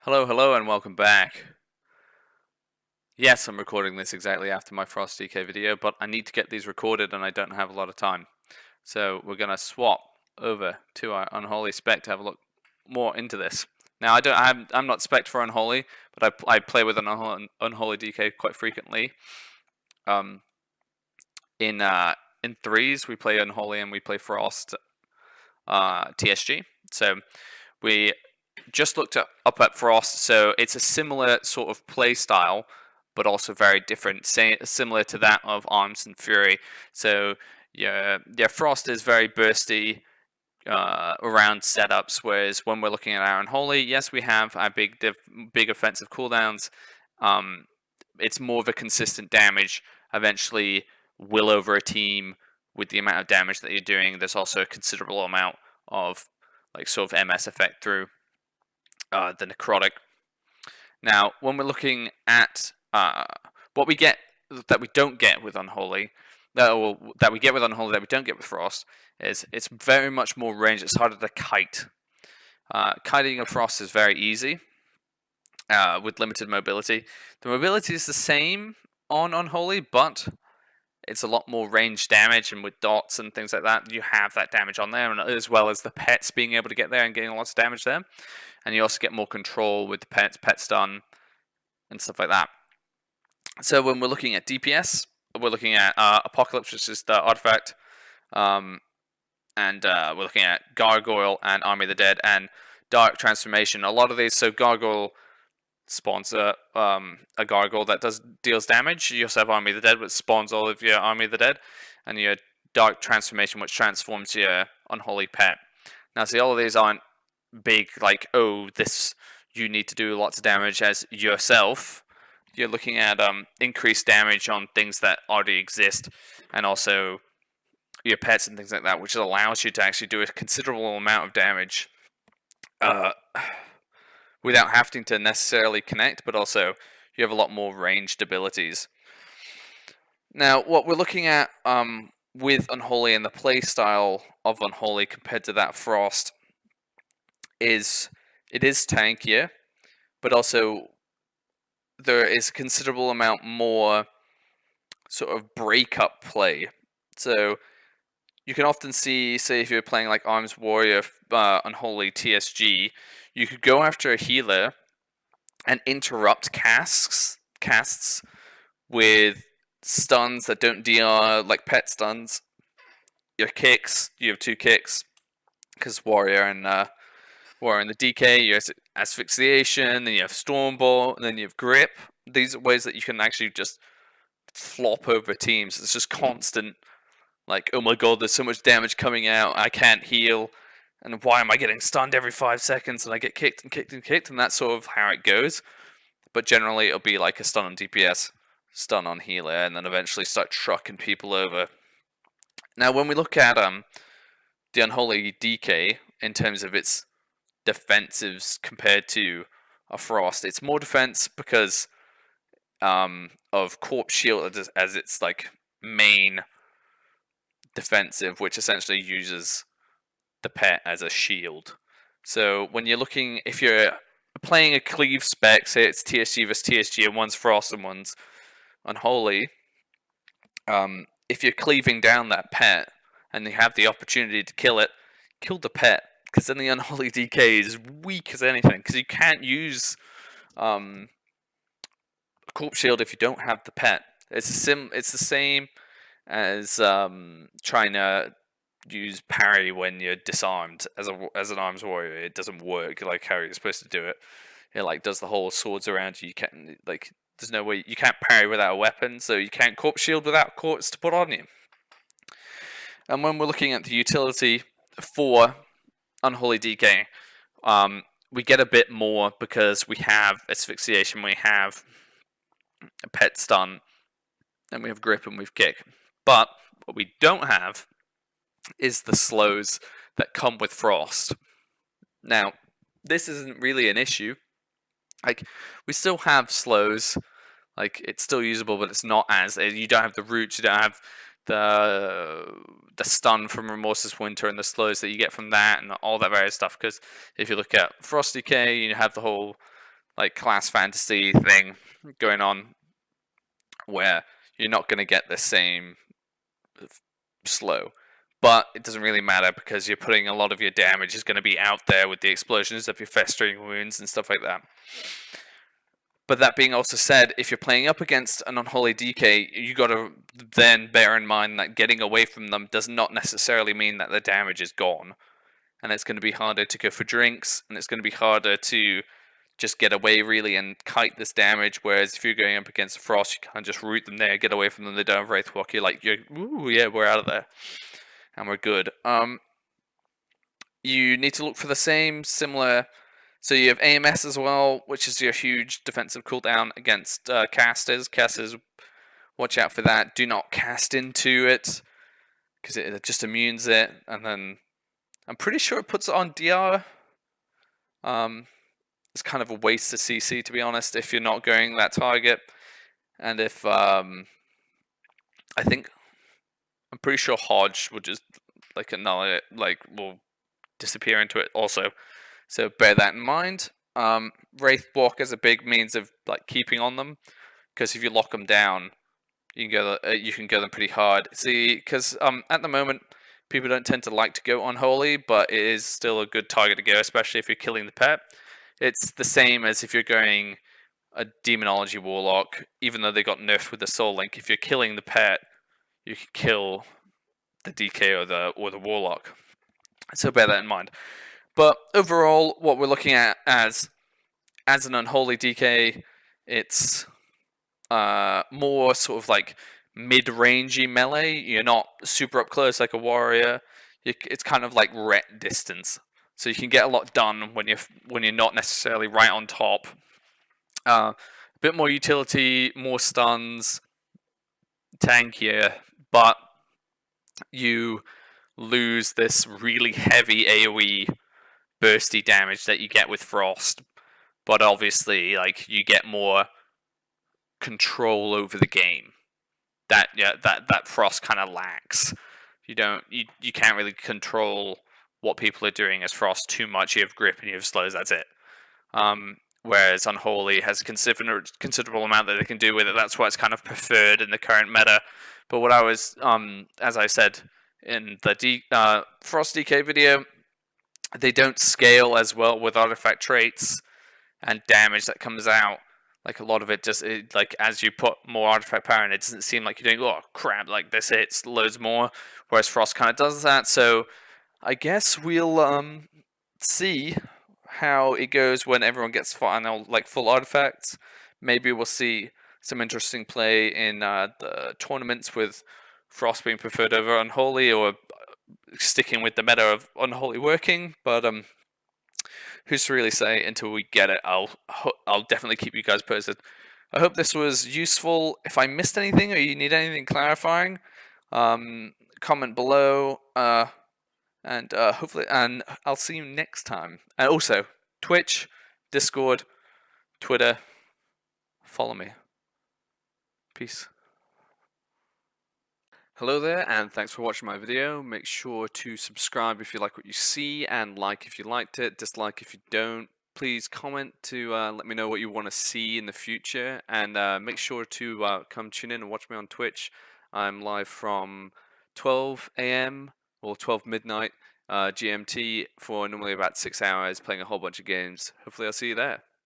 Hello, and welcome back. Yes, I'm recording this exactly after my Frost DK video, but I need to get these recorded and I don't have a lot of time. So we're going to swap over to our Unholy spec to have a look more into this. Now, I'm not spec for Unholy, but I play with an Unholy DK quite frequently. Um, in threes, we play Unholy and we play Frost TSG. So we just looked up at Frost, so it's a similar sort of play style, but also very different, similar to that of Arms and Fury. So yeah, Frost is very bursty around setups, whereas when we're looking at our Unholy, yes, we have our big offensive cooldowns. It's more of a consistent damage. Eventually, will over a team with the amount of damage that you're doing. There's also a considerable amount of like sort of MS effect through the necrotic. Now, when we're looking at what we get that we don't get with Unholy, that we get with Unholy that we don't get with Frost, is it's very much more range. It's harder to kite. Kiting of Frost is very easy with limited mobility. The mobility is the same on Unholy, but it's a lot more range damage, and with dots and things like that, you have that damage on there, and as well as the pets being able to get there and getting lots of damage there. And you also get more control with the pet stun, and stuff like that. So when we're looking at DPS, we're looking at Apocalypse, which is the artifact, and we're looking at Gargoyle and Army of the Dead and Dark Transformation. A lot of these, so Gargoyle spawns a Gargoyle that deals damage. You also have Army of the Dead, which spawns all of your Army of the Dead, and your Dark Transformation, which transforms your Unholy pet. Now, see, all of these aren't big, like, oh, this, you need to do lots of damage as yourself. You're looking at increased damage on things that already exist, and also your pets and things like that, which allows you to actually do a considerable amount of damage without having to necessarily connect, but also you have a lot more ranged abilities. Now, what we're looking at with Unholy and the playstyle of Unholy compared to that Frost is it is tankier, but also there is a considerable amount more sort of breakup play. So you can often see, say, if you're playing like Arms Warrior Unholy TSG, you could go after a healer and interrupt casts with stuns that don't deal like pet stuns. Your kicks, you have 2 kicks, because Warrior and the DK, you have asphyxiation, then you have Stormbolt, and then you have grip. These are ways that you can actually just flop over teams. It's just constant, like, oh my god, there's so much damage coming out, I can't heal, and why am I getting stunned every 5 seconds, and I get kicked and kicked and kicked, and that's sort of how it goes. But generally, it'll be like a stun on DPS, stun on healer, and then eventually start trucking people over. Now, when we look at the Unholy DK, in terms of its defensives compared to a Frost, it's more defense because of Corpse Shield as its like main defensive, which essentially uses the pet as a shield. So when you're looking, if you're playing a cleave spec, say it's TSG versus TSG and one's Frost and one's Unholy, if you're cleaving down that pet and you have the opportunity to kill it, kill the pet, because then the Unholy DK is weak as anything, because you can't use a Corpse Shield if you don't have the pet. It's the same as trying to use parry when you're disarmed as an Arms Warrior. It doesn't work like how you're supposed to do it. It like does the whole swords around you. You can't, like, there's no way, you can't parry without a weapon, so you can't Corpse Shield without corpse to put on you. And when we're looking at the utility for Unholy DK, we get a bit more because we have asphyxiation, we have a pet stun, and we have grip and we have kick. But what we don't have is the slows that come with Frost. Now, this isn't really an issue. Like, we still have slows, like, it's still usable, but it's not as, you don't have the roots, you don't have the stun from Remorseless Winter and the slows that you get from that and all that various stuff, because if you look at Frost DK, you have the whole like class fantasy thing going on, where you're not going to get the same slow. But it doesn't really matter because you're putting a lot of your damage is going to be out there with the explosions of your festering wounds and stuff like that. But that being also said, if you're playing up against an Unholy DK, you got to then bear in mind that getting away from them does not necessarily mean that the damage is gone. And it's going to be harder to go for drinks, and it's going to be harder to just get away really and kite this damage. Whereas if you're going up against a Frost, you can't just root them there, get away from them. They don't have Wraith Walk. Ooh, yeah, we're out of there, and we're good. You need to look for the same similar. So you have AMS as well, which is your huge defensive cooldown against casters. Casters, watch out for that. Do not cast into it because it just immunes it, and then I'm pretty sure it puts it on DR. It's kind of a waste of CC, to be honest, if you're not going that target. And if I'm pretty sure Hodge will just like annihilate, will disappear into it also. So bear that in mind. Wraith Walk is a big means of like keeping on them, because if you lock them down, you can go them pretty hard. See, because at the moment people don't tend to like to go Unholy, but it is still a good target to go, especially if you're killing the pet. It's the same as if you're going a Demonology Warlock, even though they got nerfed with the Soul Link. If you're killing the pet, you can kill the DK or the Warlock. So bear that in mind. But overall, what we're looking at as an Unholy DK, it's more sort of like mid-rangey melee. You're not super up close like a warrior. It's kind of like ret distance, so you can get a lot done when you're not necessarily right on top. A bit more utility, more stuns, tankier, but you lose this really heavy AoE bursty damage that you get with Frost. But obviously, like, you get more control over the game that Frost kind of lacks. You can't really control what people are doing as Frost too much. You have grip and you have slows. That's it. Whereas Unholy has a considerable amount that they can do with it. That's why it's kind of preferred in the current meta. But what I was, as I said in the Frost DK video, they don't scale as well with artifact traits and damage that comes out. Like, a lot of it just, like, as you put more artifact power in, it doesn't seem like you're doing, oh crap, like this hits loads more. Whereas Frost kind of does that. So I guess we'll see how it goes when everyone gets final, like, full artifacts. Maybe we'll see some interesting play in the tournaments with Frost being preferred over Unholy, or sticking with the meta of Unholy working. But who's to really say until we get it? I'll definitely keep you guys posted. I hope this was useful. If I missed anything or you need anything clarifying, comment below. And hopefully, and I'll see you next time. And also, Twitch, Discord, Twitter, follow me. Peace. Hello there, and thanks for watching my video. Make sure to subscribe if you like what you see, and like if you liked it, dislike if you don't. Please comment to let me know what you want to see in the future, and make sure to come tune in and watch me on Twitch. I'm live from 12 AM or 12 midnight GMT for normally about 6 hours, playing a whole bunch of games. Hopefully I'll see you there.